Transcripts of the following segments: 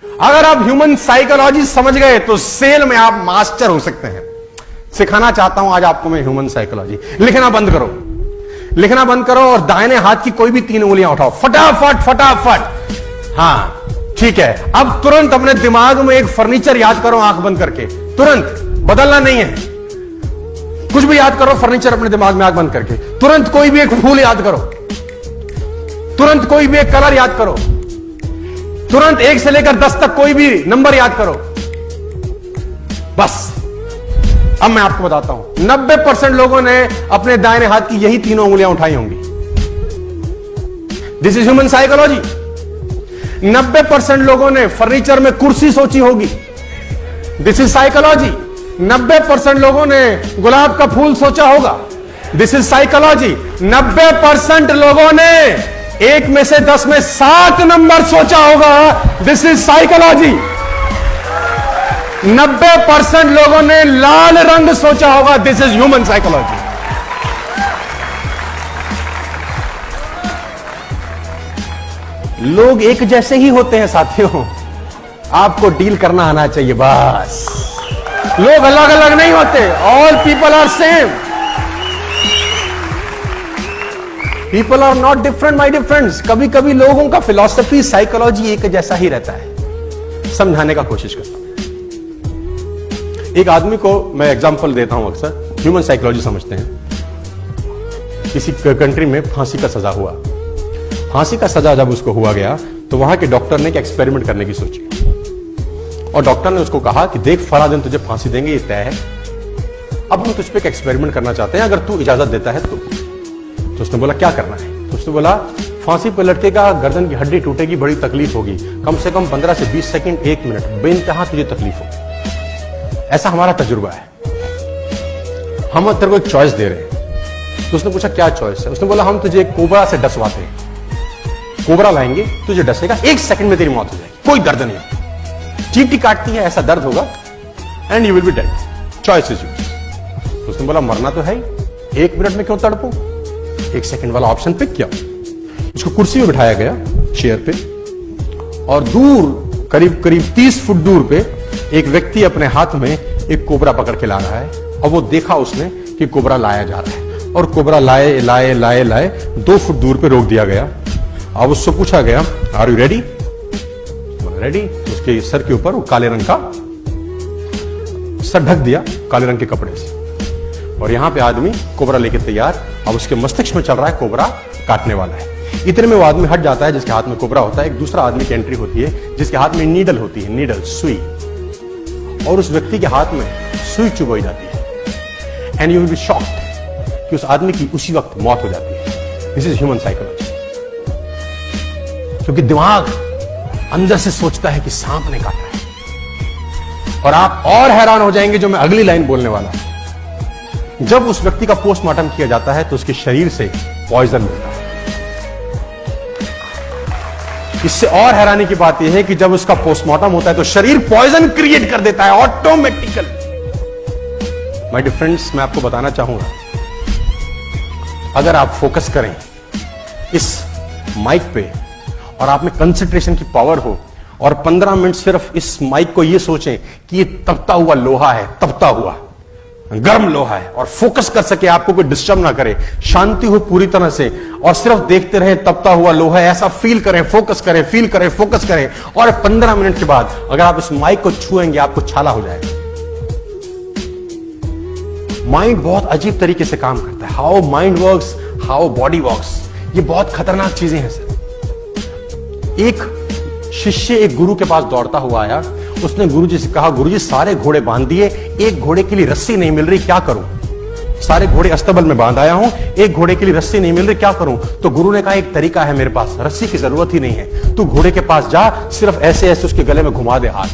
अगर आप human psychology समझ गए तो सेल में आप मास्टर हो सकते हैं। सिखाना चाहता हूं आज आपको मैं ह्यूमन साइकोलॉजी। लिखना बंद करो, लिखना बंद करो और दाहिने हाथ की कोई भी 3 उंगलियां उठाओ, फटाफट फटाफट। हां ठीक है, अब तुरंत अपने दिमाग में एक फर्नीचर याद करो, आंख बंद करके। तुरंत, बदलना नहीं है, कुछ भी याद करो, फर्नीचर अपने दिमाग में आंख बंद करके। तुरंत कोई भी एक फूल याद करो, तुरंत कोई भी एक कलर याद करो, तुरंत 1 से लेकर 10 तक कोई भी नंबर याद करो। बस अब मैं आपको बताता हूं, 90% लोगों ने अपने दाहिने हाथ की यही 3 उंगलियां उठाई होंगी। This is human psychology. 90% लोगों ने फर्नीचर में कुर्सी सोची होगी। This is psychology. 90% लोगों ने गुलाब का फूल सोचा होगा। This is psychology. 90% लोगों ने 1 में से 10 में 7 नंबर सोचा होगा। This is psychology. 90% लोगों ने लाल रंग सोचा होगा। This is human psychology. लोग एक जैसे ही होते हैं साथियों, आपको डील करना आना चाहिए बस। लोग अलग अलग नहीं होते। All people are same. People are not different my dear friends. कभी कभी लोगों का फिलॉसफी, साइकोलॉजी एक जैसा ही रहता है। समझाने का कोशिश करता हूं। एक आदमी को मैं एग्जांपल देता हूं, अक्सर ह्यूमन साइकोलॉजी समझते हैं। किसी कंट्री में फांसी का सजा हुआ। फांसी का सजा जब उसको हुआ गया तो वहां के डॉक्टर ने एक एक्सपेरिमेंट करने की सोची और डॉक्टर ने उसको कहा कि देख, फला दिन तुझे फांसी देंगे, ये तय है। अब हम तुझ पे एक एक्सपेरिमेंट करना चाहते हैं, अगर तू इजाजत देता है तो उसने बोला क्या करना है? तो उसने बोला फांसी पर लटकेगा, गर्दन की हड्डी टूटेगी, बड़ी तकलीफ होगी, कम से कम 15 से 20 सेकंड, 1 मिनट बेइंतहा तुझे तकलीफ होगी। ऐसा हमारा तजुर्बा है। हम तेरे को एक चॉइस दे रहे हैं। तो उसने पूछा क्या चॉइस है? उसने बोला हम तुझे कोबरा से डसवाते हैं। कोबरा लाएंगे, तुझे डसेगा, 1 सेकंड में तेरी मौत हो जाएगी, कोई दर्द नहीं, चींटी काटती है, ऐसा दर्द होगा and you will be dead. Choice is yours. तो उसने बोला मरना तो है ही, 1 मिनट में क्यों तड़पूं? 1 सेकंड वाला ऑप्शन पिक किया। उसको कुर्सी में बिठाया गया, चेयर पे, और दूर करीब करीब 30 फुट दूर पे एक व्यक्ति अपने हाथ में एक कोबरा पकड़ के ला रहा है। और वो देखा उसने कि कोबरा लाया जा रहा है और कोबरा लाए लाए लाए लाए 2 फुट दूर पे रोक दिया गया। अब उससे पूछा गया आर यू रेडी? रेडी। उसके सर के ऊपर वो काले रंग का सर ढक दिया काले रंग के कपड़े से, और यहां पे आदमी कोबरा लेके तैयार। अब उसके मस्तिष्क में चल रहा है कोबरा काटने वाला है। इतने में वो आदमी हट जाता है जिसके हाथ में कोबरा होता है। एक दूसरा आदमी की एंट्री होती है जिसके हाथ में नीडल होती है, नीडल, सुई, और उस व्यक्ति के हाथ में सुई चुभोई जाती है and you will be shocked कि उस आदमी की उसी वक्त मौत हो जाती है। This is human psychology. क्योंकि दिमाग अंदर से सोचता है कि सांप ने काटा है। और आप और हैरान हो जाएंगे जो मैं अगली लाइन बोलने वाला हूं। जब उस व्यक्ति का पोस्टमार्टम किया जाता है तो उसके शरीर से पॉइजन मिलता है। इससे और हैरानी की बात यह है कि जब उसका पोस्टमार्टम होता है तो शरीर पॉइजन क्रिएट कर देता है ऑटोमेटिकली। माय डियर फ्रेंड्स, मैं आपको बताना चाहूंगा, अगर आप फोकस करें इस माइक पे और आप में कंसंट्रेशन की पावर हो और 15 मिनट सिर्फ इस माइक को ये सोचें कि ये तपता हुआ लोहा है, तपता हुआ गर्म लोहा है, और फोकस कर सके, आपको कोई डिस्टर्ब ना करे, शांति हो पूरी तरह से, और सिर्फ देखते रहें तपता हुआ लोहा है, ऐसा फील करें, फोकस करें, फील करें, फोकस करें, और 15 मिनट के बाद अगर आप इस माइक को छुएंगे आपको छाला हो जाएगा। माइंड बहुत अजीब तरीके से काम करता है। How mind works, how body works, ये बहुत खतरनाक चीजें हैं सर। एक शिष्य एक गुरु के पास दौड़ता हुआ आया। उसने गुरुजी से कहा, गुरुजी सारे घोड़े बांध दिए, एक घोड़े के लिए रस्सी नहीं मिल रही, क्या करूं? सारे घोड़े अस्तबल में बांध आया हूं, एक घोड़े के लिए रस्सी नहीं मिल रही, क्या करूं? तो गुरु ने कहा एक तरीका है मेरे पास, रस्सी की जरूरत ही नहीं है, तू घोड़े के पास जा, सिर्फ ऐसे ऐसे उसके गले में घुमा दे हाथ,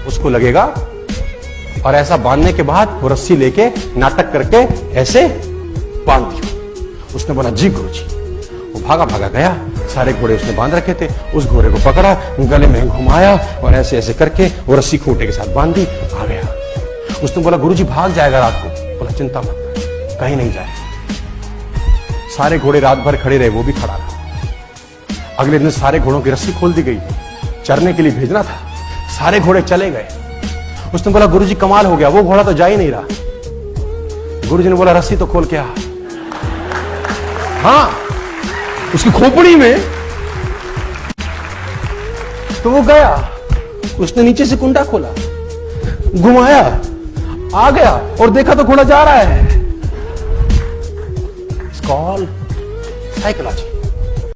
उसको लगेगा, और ऐसा बांधने के बाद वो रस्सी लेके नाटक करके ऐसे बांध दिया। उसने बोला जी गुरुजी। वो भागा भागा गया, सारे घोड़े उसने बांध रखे थे, उस घोड़े को पकड़ा, गले में घुमाया और ऐसे ऐसे करके वो रस्सी खूंटे के साथ बांध दी, आ गया। उसने बोला गुरुजी भाग जाएगा रात को। बोला चिंता मत, कहीं नहीं जाए। सारे घोड़े रात भर खड़े रहे, वो भी खड़ा रहा। अगले दिन सारे घोड़ों की रस्सी खोल दी गई, चरने के लिए भेजना था। सारे घोड़े चले गए। उसने बोला गुरुजी कमाल हो गया, वो घोड़ा तो जा ही नहीं रहा। गुरुजी ने बोला रस्सी तो खोल के आ। हाँ, उसकी खोपड़ी में। तो वो गया, उसने नीचे से कुंडा खोला, घुमाया, आ गया और देखा तो घोड़ा जा रहा है। It's called psychology.